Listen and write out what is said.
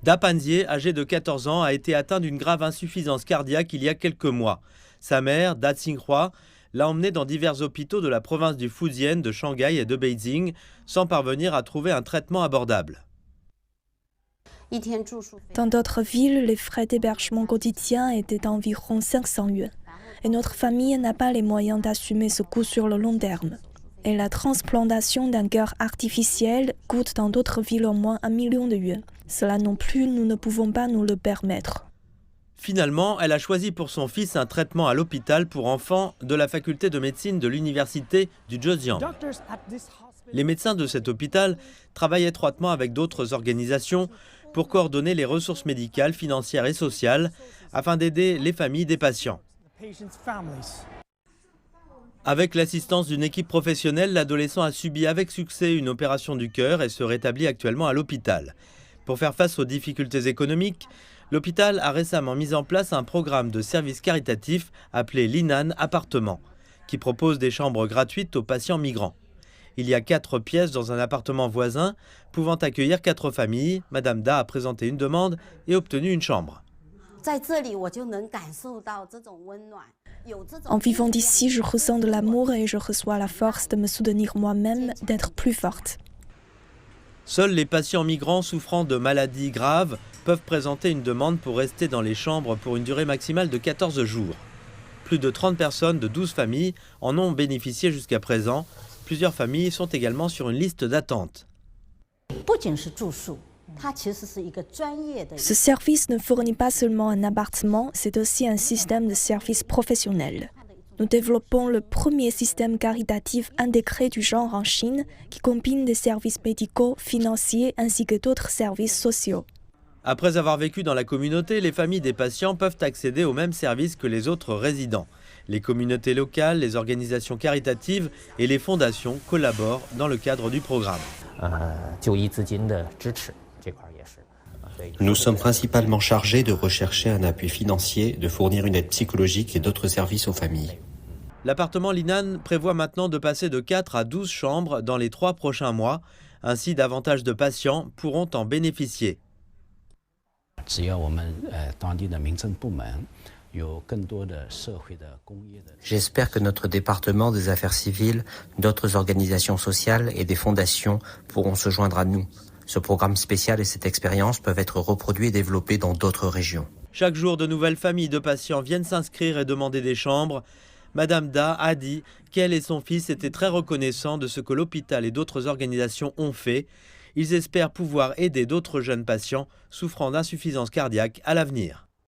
Da Panzier, âgé de 14 ans, a été atteint d'une grave insuffisance cardiaque il y a quelques mois. Sa mère, Da Tsinghua, l'a emmené dans divers hôpitaux de la province du Fujian, de Shanghai et de Beijing, sans parvenir à trouver un traitement abordable. Dans d'autres villes, les frais d'hébergement quotidien étaient d'environ 500 yuan. Et notre famille n'a pas les moyens d'assumer ce coût sur le long terme. Et la transplantation d'un cœur artificiel coûte dans d'autres villes au moins 1 million de yuan. Cela non plus, nous ne pouvons pas nous le permettre. Finalement, elle a choisi pour son fils un traitement à l'hôpital pour enfants de la faculté de médecine de l'université du Zhejiang. Les médecins de cet hôpital travaillent étroitement avec d'autres organisations pour coordonner les ressources médicales, financières et sociales afin d'aider les familles des patients. Avec l'assistance d'une équipe professionnelle, l'adolescent a subi avec succès une opération du cœur et se rétablit actuellement à l'hôpital. Pour faire face aux difficultés économiques, l'hôpital a récemment mis en place un programme de services caritatifs appelé Linan Appartement, qui propose des chambres gratuites aux patients migrants. Il y a 4 pièces dans un appartement voisin, pouvant accueillir 4 familles. Madame Da a présenté une demande et obtenu une chambre. En vivant d'ici, je ressens de l'amour et je reçois la force de me soutenir moi-même, d'être plus forte. Seuls les patients migrants souffrant de maladies graves peuvent présenter une demande pour rester dans les chambres pour une durée maximale de 14 jours. Plus de 30 personnes de 12 familles en ont bénéficié jusqu'à présent. Plusieurs familles sont également sur une liste d'attente. Ce service ne fournit pas seulement un appartement, c'est aussi un système de service professionnel. Nous développons le premier système caritatif intégré du genre en Chine qui combine des services médicaux, financiers ainsi que d'autres services sociaux. Après avoir vécu dans la communauté, les familles des patients peuvent accéder aux mêmes services que les autres résidents. Les communautés locales, les organisations caritatives et les fondations collaborent dans le cadre du programme. Nous sommes principalement chargés de rechercher un appui financier, de fournir une aide psychologique et d'autres services aux familles. L'appartement Linan prévoit maintenant de passer de 4 à 12 chambres dans les 3 prochains mois. Ainsi, davantage de patients pourront en bénéficier. J'espère que notre département des affaires civiles, d'autres organisations sociales et des fondations pourront se joindre à nous. Ce programme spécial et cette expérience peuvent être reproduits et développés dans d'autres régions. Chaque jour, de nouvelles familles de patients viennent s'inscrire et demander des chambres. Madame Da a dit qu'elle et son fils étaient très reconnaissants de ce que l'hôpital et d'autres organisations ont fait. Ils espèrent pouvoir aider d'autres jeunes patients souffrant d'insuffisance cardiaque à l'avenir.